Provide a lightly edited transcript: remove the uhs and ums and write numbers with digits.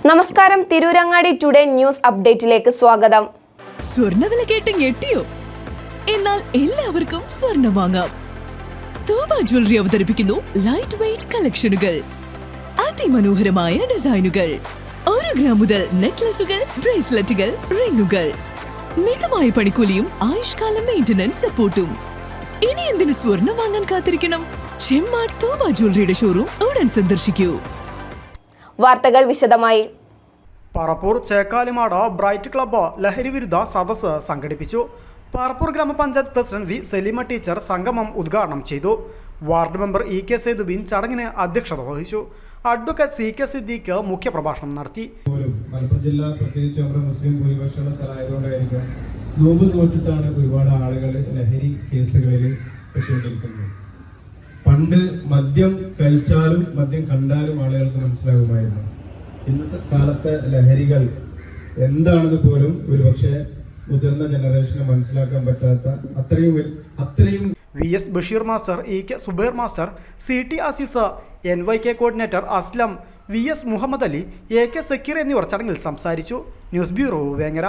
നമസ്കാരം, Tirurangadi today news അപ്ഡേറ്റിലേക്ക് സ്വാഗതം. സ്വർണ്ണവില കേട്ട് ഞെട്ടിയോ? എന്നാൽ എല്ലാവർക്കും സ്വർണ്ണം വാങ്ങാം. തോബ ജ്വല്ലറി അവതരിപ്പിക്കുന്നു ലൈറ്റ് വെയ്റ്റ് കളക്ഷനുകൾ, അതിമനോഹരമായ ഡിസൈനുകൾ, 1 ഗ്രാം മുതൽ നെക്ലസുകൾ, ബ്രേസ്ലെറ്റുകൾ, റിങ്ങുകൾ, മിതമായ പണിക്കൂലിയും ആയുഷ്കാല മെയിന്റനൻസ് സപ്പോർട്ടും. ഇനി എന്തിനു സ്വർണ്ണം വാങ്ങാൻ കാത്തിരിക്കണം? ചെമ്മാട് തോബ ജ്വല്ലറിയുടെ ഷോറൂം ഉടൻ സന്ദർശിക്കൂ. വാർത്തകൾ വിശദമായി. പറപ്പൂർ ചേക്കാലിമാട് ബ്രൈറ്റ് ക്ലബ്ബ് ലഹരി വിരുദ്ധ സദസ്സ് സംഘടിപ്പിച്ചു. പറപ്പൂർ ഗ്രാമപഞ്ചായത്ത് പ്രസിഡന്റ് വി സലീമ ടീച്ചർ സംഗമം ഉദ്ഘാടനം ചെയ്തു. വാർഡ് മെമ്പർ EK സൈദുബീൻ ചടങ്ങിന് അധ്യക്ഷത വഹിച്ചു. അഡ്വക്കേറ്റ് CK സിദ്ദീഖ് മുഖ്യപ്രഭാഷണം നടത്തി. മലപ്പുറം ജില്ല പ്രത്യേകിച്ച് നമ്മുടെ മുസ്ലിം ഭൂരിപക്ഷമുള്ള സ്ഥലമായതുകൊണ്ടായിരിക്കും നോമ്പ് തോറ്റിട്ടാണ് ഒരുപാട് ആളുകൾ ലഹരി കേസുകളിൽ പെട്ടുകൊണ്ടിരിക്കുന്നത്. പണ്ട് മദ്യം കഴിച്ചാലും മദ്യം കണ്ടാലും ആളുകൾക്ക് മനസ്സിലാകുമായിരുന്നു. ഇന്നത്തെ കാലത്തെ ലഹരികൾ എന്താണെന്ന് പോലും ഒരുപക്ഷെ മുതിർന്ന ജനറേഷന് മനസ്സിലാക്കാൻ പറ്റാത്ത അത്രയും VS Basheer master, EK Zubair master, CT Azeez, NYK coordinator Aslam, VS Muhammad Ali, AK Sakeer എന്നിവർ ചടങ്ങിൽ സംസാരിച്ചു. News bureau, Vengara.